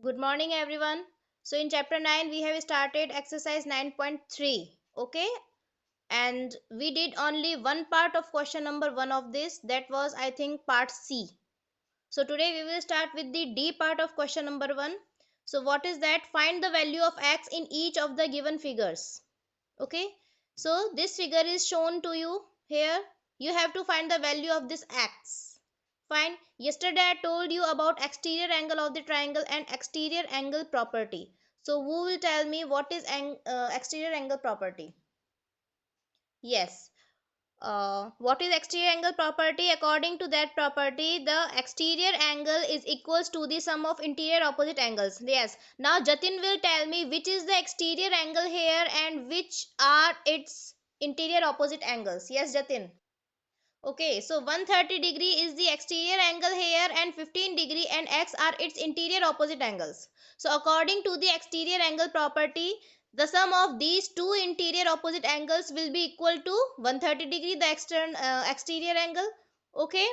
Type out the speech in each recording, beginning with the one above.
Good morning, everyone. So, in chapter 9, we have started exercise 9.3. Okay, and we did only one part of question number 1 of this, that was, I think, part C. So, today we will start with the D part of question number 1. So, what is that? Find the value of x in each of the given figures. Okay, so this figure is shown to you here. You have to find the value of this x. Fine. Yesterday I told you about exterior angle of the triangle and exterior angle property. So who will tell me what is exterior angle property? Yes. What is exterior angle property? According to that property, the exterior angle is equals to the sum of interior opposite angles. Yes. Now Jatin will tell me which is the exterior angle here and which are its interior opposite angles. Yes, Jatin. Okay, so 130 degree is the exterior angle here and 15 degree and x are its interior opposite angles. So according to the exterior angle property, the sum of these two interior opposite angles will be equal to 130 degree, the exterior angle. Okay,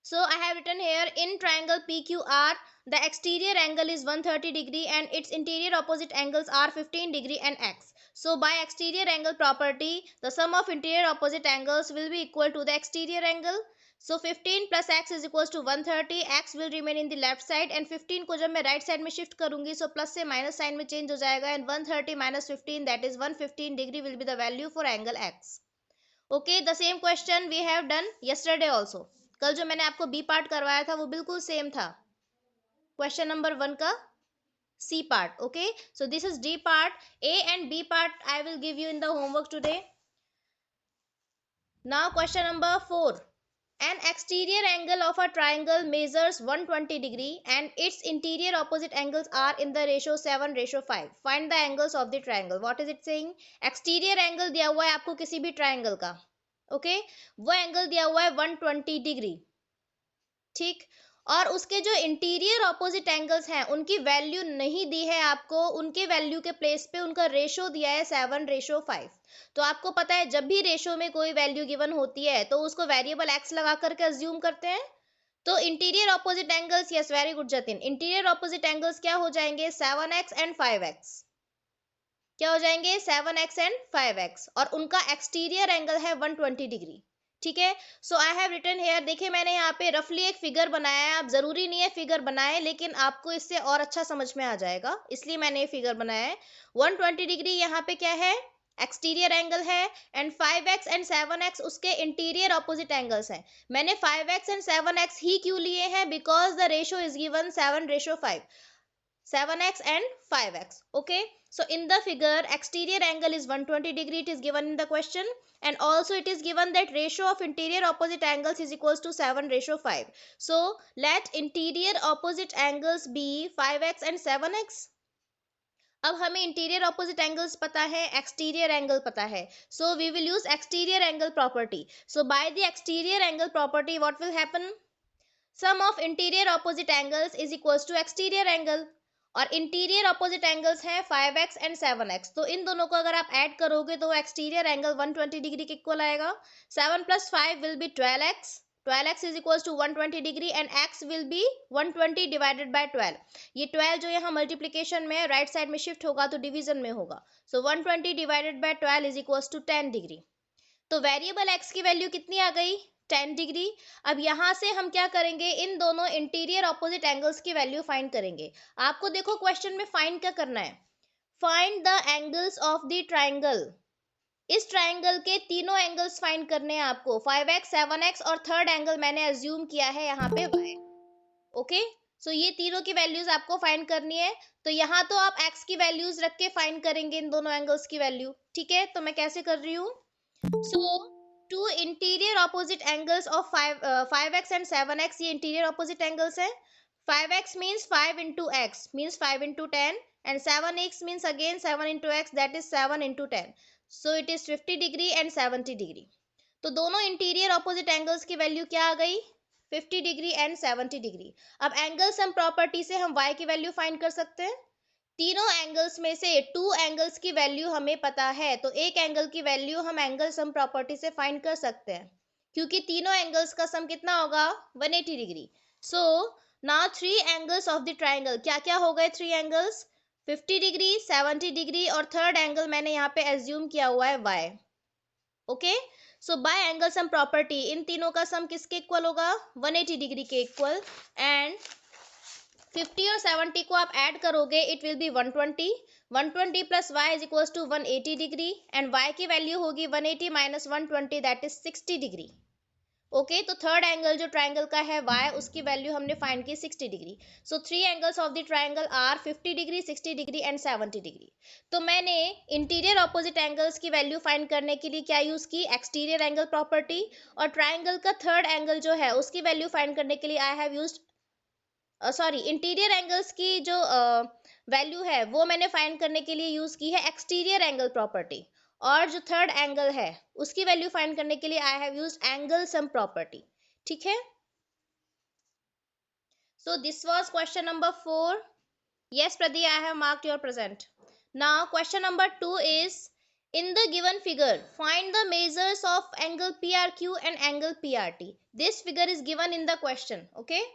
so I have written here in triangle PQR, the exterior angle is 130 degree and its interior opposite angles are 15 degree and x. So by exterior angle property, the sum of interior opposite angles will be equal to the exterior angle. So 15 plus x is equals to 130. X will remain in the left side and 15 को जब मैं right side में shift करूंगी, so plus से minus sign में change हो जाएगा and 130 minus 15, that is 115 degree will be the value for angle x. Okay, the same question we have done yesterday also. कल जो मैंने आपको बी पार्ट करवाया था वो बिल्कुल सेम था क्वेश्चन नंबर 1 का C part. Okay, so this is D part. A and B part I will give you in the homework today. Now question number 4. An exterior angle of a triangle measures 120 degree and its interior opposite angles are in the ratio 7:5. Find the angles of the triangle. What is it saying? Exterior angle दिया हुआ है आपको किसी भी triangle का. Okay, वो angle दिया हुआ है 120 डिग्री. ठीक, और उसके जो इंटीरियर ऑपोजिट एंगल्स हैं उनकी वैल्यू नहीं दी है आपको, उनके वैल्यू के प्लेस पे उनका रेशो दिया है 7:5. तो आपको पता है जब भी रेशो में कोई वैल्यू गिवन होती है तो उसको वेरिएबल एक्स लगा करके अज्यूम करते हैं. तो interior opposite angles, yes very good Jatin, interior opposite angles क्या हो जाएंगे? 7x and 5x. क्या हो जाएंगे? 7x and 5x. और उनका एक्सटीरियर एंगल है 120 डिग्री. ठीक है, so I have written hair. देखिए मैंने यहाँ पे रफली एक फिगर बनाया है. आप जरूरी नहीं है फिगर बनाए, लेकिन आपको इससे और अच्छा समझ में आ जाएगा, इसलिए मैंने ये फिगर बनाया है. 120 डिग्री यहाँ पे क्या है? एक्सटीरियर एंगल है एंड 5x एंड 7x उसके इंटीरियर ऑपोजिट एंगल्स हैं. मैंने 5x एंड 7x ही क्यों लिए हैं? Because the ratio is given 7:5. 7x and 5x. Okay, so in the figure exterior angle is 120 degree, it is given in the question, and also it is given that ratio of interior opposite angles is equals to 7:5. So let interior opposite angles be 5x and 7x. अब हमें interior opposite angles पता है, exterior angle पता है, so we will use exterior angle property. So by the exterior angle property what will happen? Sum of interior opposite angles is equals to exterior angle, और interior opposite angles हैं 5x and 7x. तो इन दोनों को अगर आप add करोगे तो exterior angle 120 degree के इक्वल आएगा. 7 plus 5 will be 12x. 12x is equals to 120 degree and x will be 120 divided by 12. ये 12 जो यहाँ मल्टीप्लीकेशन में राइट साइड में शिफ्ट होगा तो डिवीजन में होगा. So 120 divided by 12 is equals to 10 degree. तो वेरिएबल x की वैल्यू कितनी आ गई? 10 डिग्री. अब यहां से हम क्या करेंगे? इन दोनों इंटीरियर ऑपोजिट एंगल्स की वैल्यू फाइंड करेंगे. आपको देखो क्वेश्चन में फाइंड क्या करना है? Find the angles of the triangle. इस ट्राइंगल के तीनों एंगल्स फाइंड करने हैं आपको, 5x 7x और थर्ड एंगल मैंने अज्यूम किया है यहाँ पे y. ओके, सो ये तीनों की वैल्यूज आपको फाइंड करनी है. तो यहाँ तो आप x की वैल्यूज रख के फाइंड करेंगे इन दोनों एंगल्स की वैल्यू. ठीक है, तो मैं कैसे कर रही हूँ? So two interior opposite angles of 5x and 7x, ये interior opposite angles है. 5x means 5 into x means 5 into 10 and 7x means again 7 into x, that is 7 into 10. So it is 50 degree and 70 degree. तो दोनों interior opposite angles की value क्या आ गई? 50 degree and 70 degree. अब angle sum property से हम y की value find कर सकते हैं. तीनों एंगल्स में से टू एंगल्स की वैल्यू हमें पता है, तो एक एंगल की वैल्यू हम एंगल सम प्रॉपर्टी से फाइंड कर सकते हैं, क्योंकि तीनों एंगल्स का सम कितना होगा? 180 degree. So now three angles of the triangle, क्या क्या हो गए थ्री एंगल्स? 50 डिग्री, 70 डिग्री और थर्ड एंगल मैंने यहाँ पे एज्यूम किया हुआ है y. Okay, so by angle sum property in तीनों का सम किसके इक्वल होगा? 180 डिग्री के इक्वल. एंड 50 और 70 को आप ऐड करोगे it will be 120. 120 plus y is equal to 180 degree and y की वैल्यू होगी 180 minus 120 that is 60 degree. Okay, तो थर्ड एंगल जो ट्राइंगल का है y, उसकी वैल्यू हमने फाइंड की 60 degree. So three angles of the triangle are 50 degree, 60 degree and 70 degree. तो मैंने इंटीरियर ऑपोजिट एंगल्स की वैल्यू फाइंड करने के लिए क्या यूज की? Exterior angle property. और ट्राइंगल का थर्ड एंगल जो है उसकी वैल्यू फाइंड करने के लिए I have used interior angles की जो वैल्यू है वो मैंने फाइंड करने के लिए यूज की है एक्सटीरियर एंगल प्रॉपर्टी. और जो थर्ड एंगल है उसकी वैल्यू फाइंड करने के लिए I have used angle sum property. ठीक है, सो this was question number 4. Yes, Pradi, I have marked your present. Now, question number 2 is, in the given figure, find the measures of angle PRQ and angle PRT. This figure is given in the question, okay?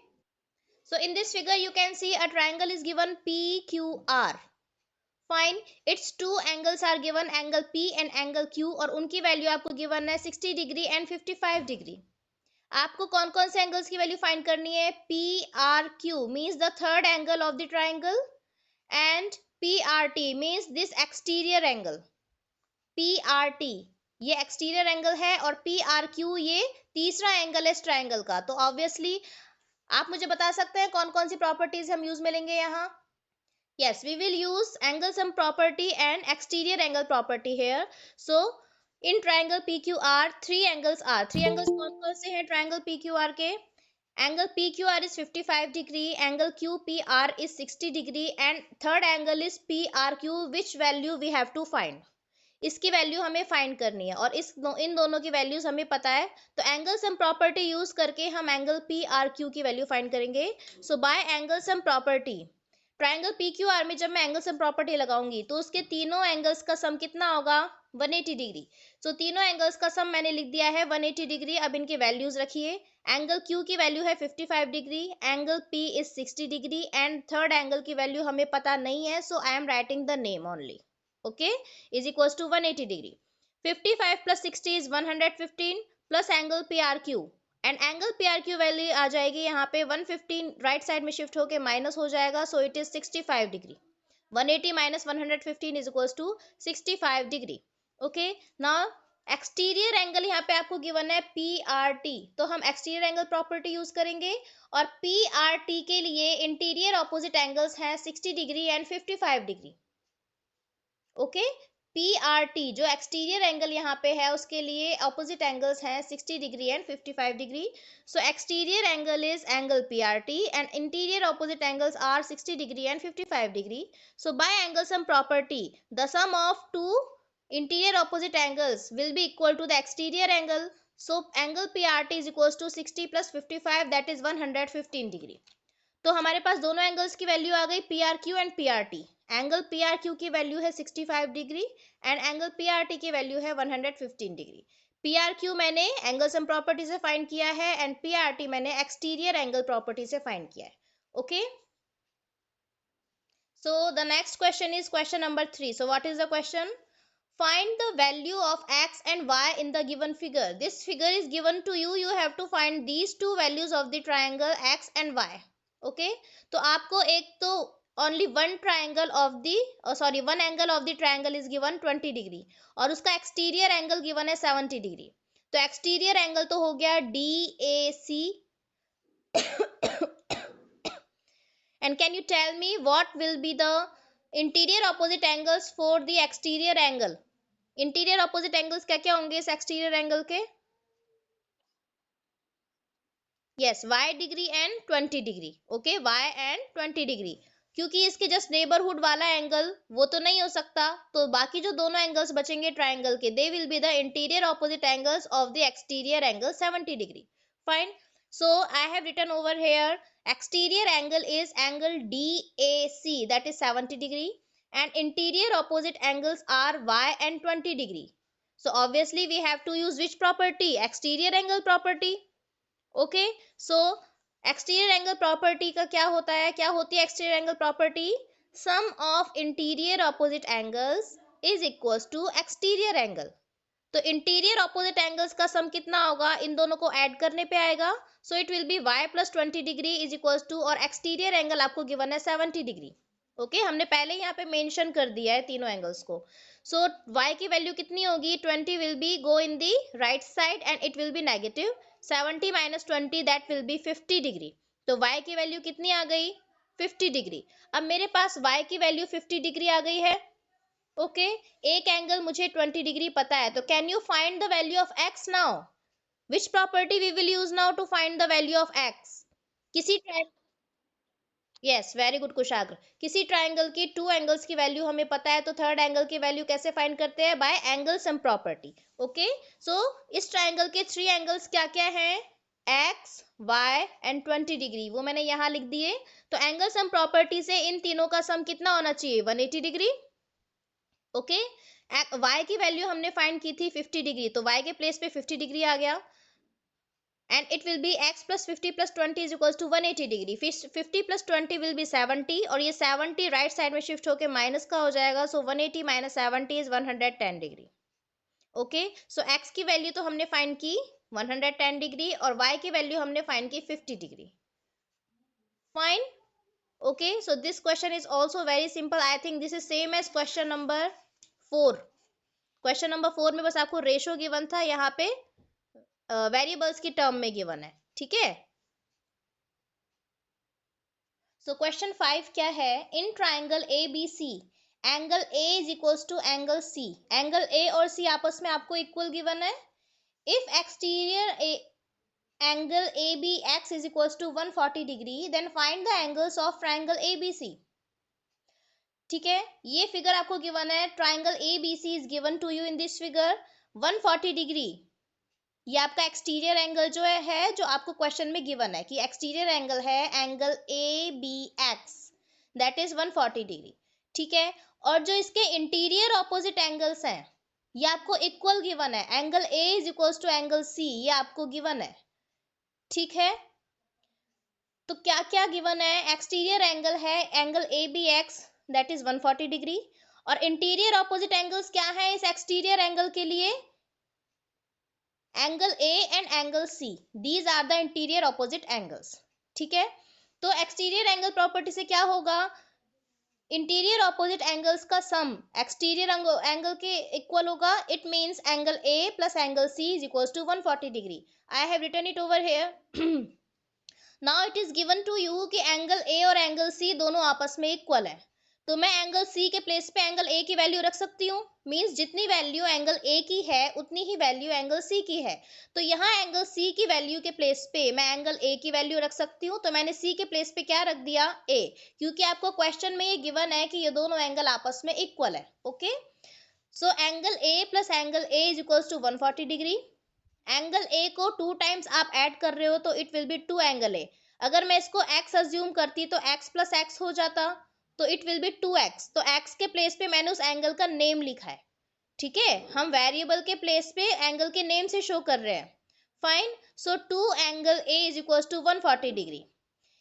So, in this figure, you can see a triangle is given PQR. Fine, its two angles are given, angle P and angle Q, और उनकी value आपको given है 60 degree and 55 degree. आपको कौन कौन से angles की value find करनी है? P R Q means the third angle of the triangle and P R T means this exterior angle. P R T ये एक्सटीरियर एंगल है और पी आर क्यू ये तीसरा एंगल है इस ट्राइंगल का. तो ऑब्वियसली आप मुझे बता सकते हैं कौन कौन सी प्रॉपर्टीज हम यूज में लेंगे यहाँ? Yes, we will use angle sum property and exterior angle property here. So, in triangle PQR, three angles are. Three angles कौन कौन से हैं triangle PQR के? Angle PQR is 55 degree, angle QPR is 60 degree, and third angle is PRQ, which value we have to find. इसकी value हमें find करनी है और इन दोनों की वैल्यूज हमें पता है. तो एंगल सम प्रॉपर्टी यूज करके हम एंगल पी आर क्यू की वैल्यू फाइंड करेंगे. So by angle sum property, triangle P Q R में जब मैं एंगल सम प्रॉपर्टी लगाऊंगी तो उसके तीनों एंगल्स का सम कितना होगा? 180 डिग्री. सो तीनों एंगल्स का सम मैंने लिख दिया है 180 डिग्री. अब इनकी वैल्यूज रखिए. एंगल क्यू की वैल्यू है 55 degree, angle P is 60 degree and third angle की वैल्यू हमें पता नहीं है, so I am writing the name only. Okay, is equals to 180 degree. 55 plus 60 is 115 plus angle PRQ, and angle PRQ value आ जाएगी यहाँ पे 115 राइट साइड में शिफ्ट होके माइनस हो जाएगा, so it is 65 degree. 180 minus 115 is equals to 65 degree. Okay, now exterior angle यहाँ पे आपको गिवन है PRT, तो हम एक्सटीरियर एंगल प्रॉपर्टी यूज करेंगे और PRT के लिए इंटीरियर ऑपोजिट एंगल्स हैं 60 degree and 55 degree. Okay, PRT जो एक्सटीरियर एंगल यहाँ पे है उसके लिए ऑपोजिट एंगल्स हैं 60 degree and 55 degree. So exterior angle is angle PRT and interior opposite angles are 60 degree and 55 degree. So by angle sum property the sum of two interior opposite angles will be equal to the exterior angle. So angle PRT is equal to 60 plus 55 that is 115 degree. तो हमारे पास दोनों angles की value आ गई PRQ and PRT. Angle PRQ की value है 65 degree and angle PRT की value है 115 डिग्री. PRQ मैंने एंगल सम प्रॉपर्टी से फाइंड किया है एंड PRT मैंने एक्सटीरियर एंगल प्रॉपर्टी से फाइंड किया है. Okay, so the next question is question number 3. So what is the question? Find the value of x and y in the given figure. This figure is given to you. You have to find these two values of the triangle x and y. Okay, तो आपको एक तो only one triangle of the one angle of the triangle is given 20 degree और उसका exterior angle given है 70 degree. तो exterior angle तो हो गया DAC. And can you tell me what will be the interior opposite angles for the exterior angle? Interior opposite angles क्या क्या होंगे इस एक्सटीरियर एंगल के? Yes, y degree and 20 degree. Okay, y and 20 degree. क्योंकि इसके just neighbourhood वाला angle वो तो नहीं हो सकता, तो बाकी जो दोनों एंगल्स बचेंगे ट्राइंगल के they will be the interior opposite angles of the exterior angle 70 degree. Fine, so I have written over here exterior angle is angle DAC, that is 70 degree, and interior opposite angles are y and 20 degree. So obviously we have to use which property? Exterior angle property. Okay, so exterior angle property का क्या होता है, क्या होती है exterior angle property? Sum of interior opposite angles is equals to exterior angle. तो interior opposite angles का sum कितना होगा, इन दोनों को ऐड करने पे आएगा। So it will be y plus 20 degree is equals to, और एक्सटीरियर एंगल आपको गिवन है 70 डिग्री। ओके, हमने पहले यहाँ पे मेंशन कर दिया है तीनों एंगल्स को। सो y की वैल्यू कितनी होगी, 20 will be go in the right side and it will B negative, 70 minus 20 that will be 50 degree. तो y की वैल्यू कितनी आ गई, 50 डिग्री। अब मेरे पास y की वैल्यू 50 डिग्री आ गई है। ओके, एक एंगल मुझे 20 डिग्री पता है, तो can you find the value of x now? Which property we will use now to find the value of x? किसी यस, वेरी गुड कुशाग्र। किसी ट्राइंगल की टू एंगल्स की वैल्यू हमें पता है, तो थर्ड एंगल की वैल्यू कैसे फाइंड करते हैं, by angle sum property. Okay, so इस ट्राइंगल के थ्री एंगल्स क्या क्या हैं, x, y एंड 20 डिग्री, वो मैंने यहाँ लिख दिए। तो एंगल सम प्रॉपर्टी से इन तीनों का सम कितना होना चाहिए, 180 डिग्री। ओके, y की वैल्यू हमने फाइंड की थी 50 डिग्री, तो y के प्लेस पे 50 डिग्री आ गया, and it will be x plus 50 plus 20 is equals to 180 degree. 50 plus 20 will be 70, और ये 70 राइट साइड में शिफ्ट होके माइनस का हो जाएगा, सो 180 minus 70 is 110 degree. Okay, so x की वैल्यू तो हमने फाइंड की 110 डिग्री, और y की वैल्यू हमने फाइंड की 50 degree. Fine. Okay, so this question is also very simple. I think this is same as question number 4। Question number 4 में बस आपको रेशो गिवन था, यहाँ पे वेरिएबल्स की टर्म में गिवन है, ठीक है। सो क्वेश्चन 5 क्या है, in triangle A B C angle A is equals to angle C. Angle A और सी आपस में आपको इक्वल गिवन है। If exterior angle A B X is equals to 140 degree, then find the angles of triangle A B C. ठीक है, ये figure आपको given है, triangle A B C is given to you in this figure 140 degree. ये आपका exterior angle जो है जो आपको क्वेश्चन में गिवन है कि एक्सटीरियर एंगल है angle A B X, that is 140 degree. ठीक है, और जो इसके इंटीरियर ऑपोजिट एंगल्स हैं ये आपको इक्वल गिवन है, angle A is equals to angle C, ये आपको गिवन है। ठीक है, तो क्या क्या गिवन है, एक्सटीरियर एंगल है angle A B X that is 140 degree, और इंटीरियर ऑपोजिट एंगल्स क्या है इस एक्सटीरियर एंगल के लिए, angle A and angle C, these are the interior opposite angles. ठीक है, तो एक्सटीरियर एंगल प्रॉपर्टी से क्या होगा, इंटीरियर ऑपोजिट एंगल्स का सम एक्सटीरियर एंगल के इक्वल होगा। It means angle A plus angle C is equals to 140 degree. I have written it over here. Now it is given to you कि angle A और angle C दोनों आपस में equal है, तो मैं एंगल सी के प्लेस पे एंगल ए की वैल्यू रख सकती हूँ। मींस जितनी वैल्यू एंगल ए की है उतनी ही वैल्यू एंगल सी की है, तो यहाँ एंगल सी की वैल्यू के प्लेस पे मैं एंगल ए की वैल्यू रख सकती हूँ। तो मैंने सी के प्लेस पे क्या रख दिया, ए, क्योंकि आपको क्वेश्चन में ये गिवन है कि ये दोनों एंगल आपस में इक्वल है। Okay, so angle A plus angle A is equals to 140 degree. Angle A को 2 टाइम्स आप ऐड कर रहे हो तो it will be 2 angle A. अगर मैं इसको x अज्यूम करती तो x प्लस एक्स हो जाता, तो इट विल बी 2x। तो x के प्लेस पे मैंने उस एंगल का नेम लिखा है। ठीक है, हम वेरिएबल के प्लेस पे एंगल के नेम से शो कर रहे हैं। Fine, so 2 angle A is equals to 140 degree.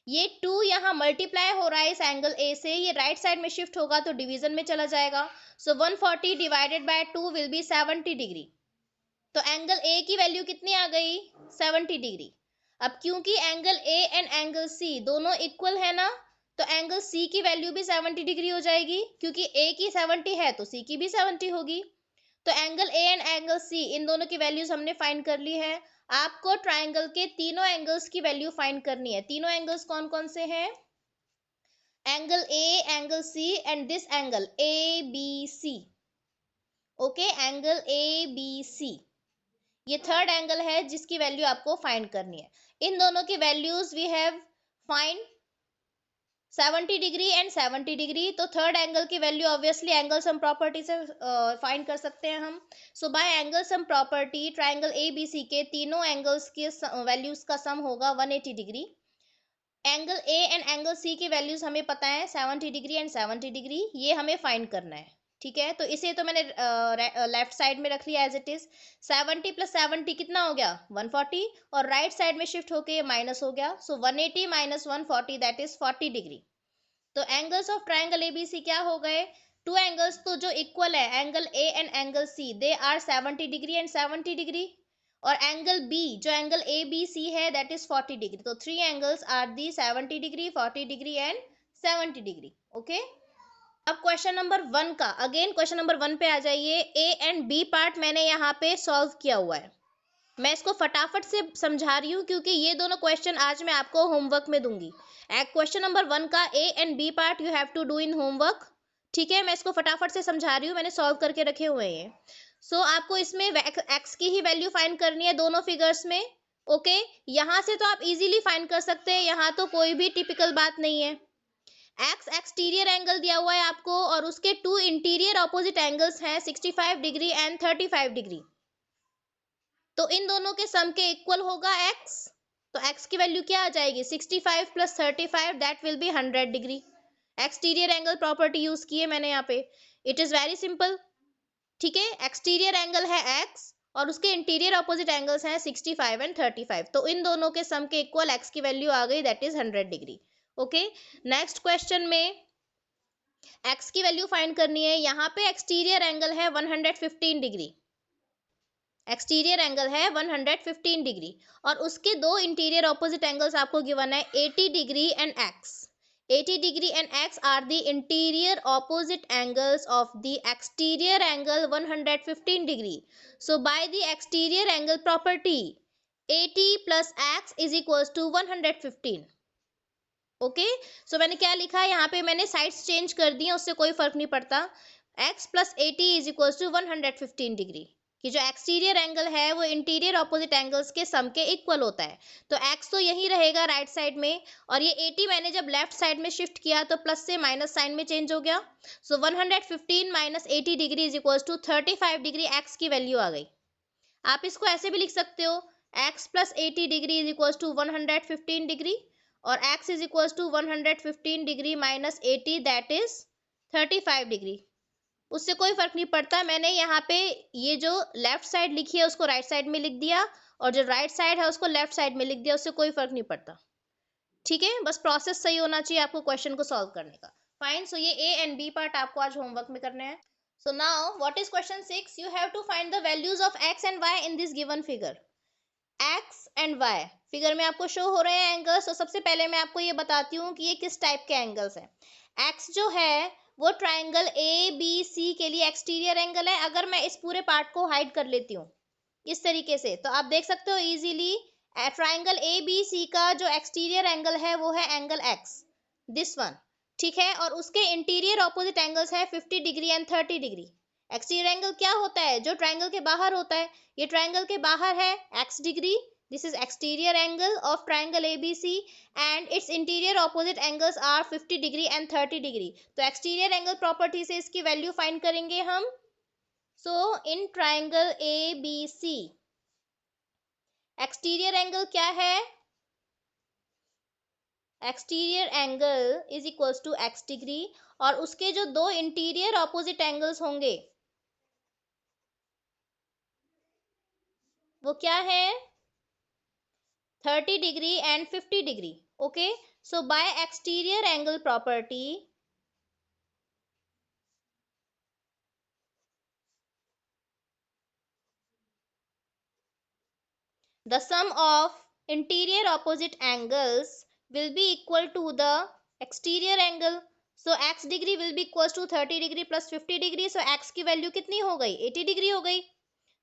ये 2 यहाँ मल्टीप्लाई हो रहा है इस एंगल ए से, ये राइट साइड में शिफ्ट होगा तो डिवीजन में चला जाएगा। So 140 divided by 2 will be 70 degree. तो एंगल ए की वैल्यू कितनी आ गई, 70 डिग्री। अब क्योंकि angle A and angle C दोनों इक्वल है ना, तो एंगल सी की वैल्यू भी 70 डिग्री हो जाएगी, क्योंकि ए की 70 है तो सी की भी 70 होगी। तो angle A and angle C इन दोनों की वैल्यूज हमने फाइंड कर ली है। आपको ट्राइंगल के तीनों एंगल्स की वैल्यू फाइंड करनी है। तीनों एंगल्स कौन कौन से हैं, angle A, angle C and this angle A B C. Okay, angle A B C ये थर्ड एंगल है जिसकी वैल्यू आपको फाइंड करनी है। इन दोनों की values we have find 70 degree and 70 degree. तो थर्ड एंगल की value obviously angle sum property से फाइंड कर सकते हैं हम। So by angle sum property triangle A B C के तीनों एंगल्स के वैल्यूज का सम होगा 180 degree. Angle A and angle C की वैल्यूज हमें पता है 70 डिग्री एंड 70 डिग्री, ये हमें फाइंड करना है। ठीक है, तो इसे तो मैंने लेफ्ट साइड में रख लिया एज इट इज। 70 प्लस 70 कितना हो गया 140, और राइट साइड में शिफ्ट होके ये माइनस हो गया, so 180 minus 140 that is 40 degree. तो एंगल्स ऑफ ट्राइंगल एबीसी क्या हो गए, टू एंगल्स तो जो इक्वल है, angle A and angle C, they are 70 degree and 70 degree, और एंगल बी जो एंगल ए बी सी है दैट इज 40 डिग्री। तो three angles are the 70 degree, 40 degree and 70 degree. Okay, अब question number 1 का, again question number 1 पे आ जाइए। ए and B part मैंने यहाँ पे सॉल्व किया हुआ है, मैं इसको फटाफट से समझा रही हूँ क्योंकि ये दोनों क्वेश्चन आज मैं आपको होमवर्क में दूंगी। क्वेश्चन नंबर 1 का A and B part you have to do in homework, ठीक है। मैं इसको फटाफट से समझा रही हूँ, मैंने सॉल्व करके रखे हुए हैं। सो आपको इसमें एक्स की ही वैल्यू फाइंड करनी है दोनों फिगर्स में। ओके, यहाँ से तो आप इजीली फाइंड कर सकते हैं, यहाँ तो कोई भी टिपिकल बात नहीं है। एक्स एक्सटीरियर एंगल दिया हुआ है आपको, और उसके टू इंटीरियर ऑपोजिट एंगल्स हैं 65 डिग्री एंड 35 डिग्री। तो इन दोनों के सम के इक्वल होगा एक्स, तो एक्स की वैल्यू क्या आ जाएगी 65 plus 35 that will be 100 degree. Exterior angle property use की है मैंने यहाँ पे, इट इज वेरी सिंपल। ठीक है, एक्सटीरियर एंगल है एक्स और उसके इंटीरियर ऑपोजिट एंगल्स हैं 65 एंड 35, तो इन दोनों के सम के इक्वल एक्स की वैल्यू आ गई that is 100 degree. Okay, next question में एक्स की वैल्यू फाइंड करनी है। यहाँ पे एक्सटीरियर एंगल है 115 डिग्री, एक्सटीरियर एंगल है 115 डिग्री, और उसके दो इंटीरियर ऑपोजिट एंगल्स आपको गिवन है 80 degree and x. 80 degree and x are the interior opposite angles of the exterior angle 115 degree. So by the exterior angle property 80 plus x is equals to 115. Okay, सो मैंने क्या लिखा है यहाँ पे, मैंने sides change कर दी हैं, उससे कोई फर्क नहीं पड़ता। x plus 80 is equals to 115 degree, कि जो एक्सटीरियर एंगल है वो इंटीरियर ऑपोजिट एंगल्स के सम के इक्वल होता है। तो x तो यही रहेगा राइट साइड में, और ये 80 मैंने जब लेफ्ट साइड में शिफ्ट किया तो प्लस से माइनस साइन में चेंज हो गया। So 115 minus 80 degree is equals to 35 degree, x की वैल्यू आ गई। आप इसको ऐसे भी लिख सकते हो, x plus 80 degree is equals to 115 degree, और x is equals to 115 degree minus 80 that is 35 degree. उससे कोई फर्क नहीं पड़ता, मैंने यहाँ पे ये जो लेफ्ट साइड लिखी है उसको राइट साइड में लिख दिया, और जो राइट साइड है उसको लेफ्ट साइड में लिख दिया, उससे कोई फर्क नहीं पड़ता। ठीक है, बस प्रोसेस सही होना चाहिए आपको क्वेश्चन को सॉल्व करने का। फाइन, सो ये ए एंड बी पार्ट आपको आज होमवर्क में करने हैं। So now what is question 6, you have to find the values of X and Y in this given figure. X and Y figure में आपको शो हो रहे हैं एंगल्स। तो सबसे पहले मैं आपको ये बताती हूँ कि ये किस टाइप के एंगल्स हैं। एक्स जो है वो ट्राइंगल ए बी सी के लिए एक्सटीरियर एंगल है। अगर मैं इस पूरे पार्ट को हाइड कर लेती हूँ इस तरीके से, तो आप देख सकते हो easily triangle A B C का जो एक्सटीरियर एंगल है वो है एंगल एक्स, दिस वन। ठीक है, और उसके इंटीरियर ऑपोजिट एंगल्स है 50 degree and 30 degree. Exterior angle क्या होता है, जो ट्राइंगल के बाहर होता है। ये ट्राइंगल के बाहर है x degree, this is exterior angle of triangle ABC, and its interior opposite angles are 50 degree and 30 degree. तो एक्सटीरियर एंगल प्रॉपर्टी से इसकी वैल्यू फाइंड करेंगे हम। So in triangle ABC exterior angle क्या है, exterior angle is equals to x degree, और उसके जो दो इंटीरियर ऑपोजिट एंगल्स होंगे वो क्या है 30 degree and 50 degree. Okay, so bye exterior angle property the sum of interior opposite angles will be equal to the exterior angle. So x degree will be equals to 30 degree plus 50 degree. So x की value कितनी हो गई 80 degree हो गई।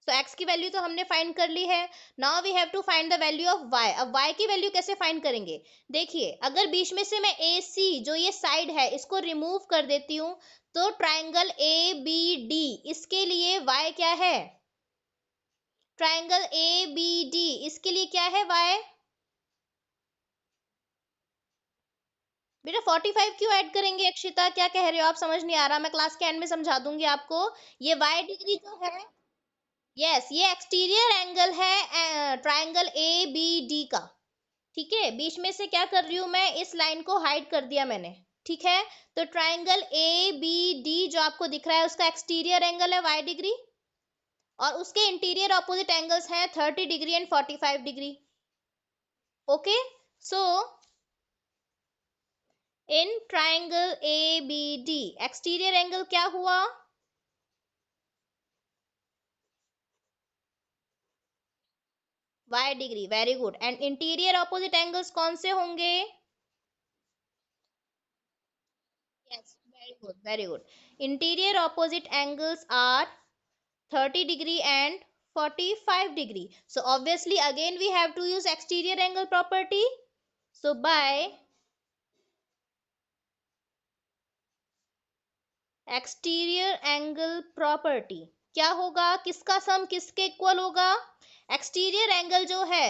सो x की value तो हमने find कर ली है। Now we have to find the value of y। अब y की वैल्यू कैसे फाइंड करेंगे, देखिए अगर बीच में से मैं AC जो ये साइड है इसको रिमूव कर देती हूँ, तो ट्राइंगल ABD इसके लिए y क्या है, ट्राइंगल ABD इसके लिए क्या है y, बेटा 45 क्यों ऐड करेंगे अक्षिता, क्या कह रहे हो आप, समझ नहीं आ रहा, मैं क्लास के एंड में समझा दूंगी आपको। ये y डिग्री जो है, यस ये एक्सटीरियर एंगल है ट्राइंगल ABD का। ठीक है, बीच में से क्या कर रही हूं मैं, इस लाइन को हाइड कर दिया मैंने। ठीक है, तो ट्राइंगल ए बी डी जो आपको दिख रहा है उसका एक्सटीरियर एंगल है y डिग्री और उसके इंटीरियर ऑपोजिट एंगल्स हैं 30 degree and 45 degree. Okay, so in triangle A B D exterior angle क्या हुआ? y degree, very good. And interior opposite angles कौन से होंगे? Yes, very good, very good. Interior opposite angles are 30 degree and 45 degree. So obviously again we have to use exterior angle property. So by exterior angle property क्या होगा? किसका सम किसके equal होगा? Exterior angle जो है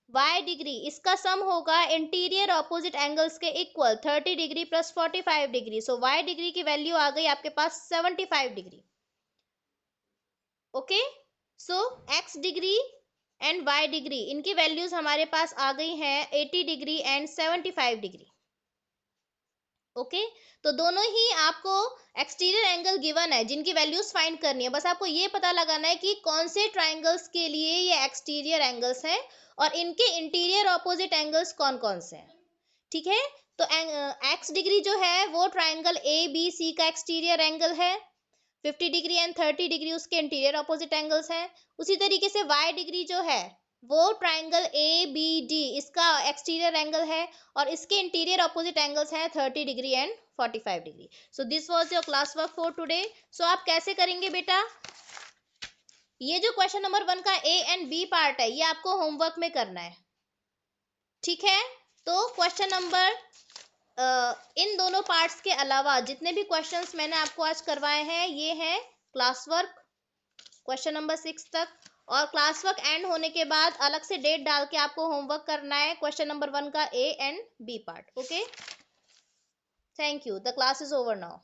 y डिग्री, इसका सम होगा interior opposite angles के इक्वल 30 डिग्री प्लस 45 डिग्री। सो y डिग्री की वैल्यू आ गई आपके पास 75 degree. Okay, so x degree and y degree इनकी वैल्यूज हमारे पास आ गई हैं 80 डिग्री एंड 75 डिग्री। ओके, तो दोनों ही आपको एक्सटीरियर एंगल गिवन है जिनकी वैल्यूज फाइंड करनी है। बस आपको ये पता लगाना है कि कौन से ट्राइंगल्स के लिए ये एक्सटीरियर एंगल्स हैं और इनके इंटीरियर ऑपोजिट एंगल्स कौन कौन से हैं। ठीक है, तो एक्स डिग्री जो है वो ट्राइंगल ए बी सी का एक्सटीरियर एंगल है, 50 डिग्री एंड 30 डिग्री उसके इंटीरियर ऑपोजिट एंगल्स हैं। उसी तरीके से y डिग्री जो है वो ट्राइंगल ए बी डी इसका एक्सटीरियर एंगल है और इसके इंटीरियर ऑपोजिट एंगल्स हैं 30 degree and 45 degree. So this was your class work for today. सो आप कैसे करेंगे बेटा, ये जो क्वेश्चन नंबर 1 का ए एंड बी पार्ट है ये आपको होमवर्क में करना है। ठीक है, तो क्वेश्चन नंबर इन दोनों पार्ट्स के अलावा जितने भी क्वेश्चंस मैंने आपको आज करवाए हैं ये हैं क्लास वर्क क्वेश्चन नंबर 6 तक, और क्लास वर्क एंड होने के बाद अलग से डेट डाल के आपको होमवर्क करना है क्वेश्चन नंबर 1 का A and B part. Okay, thank you, the class is over now.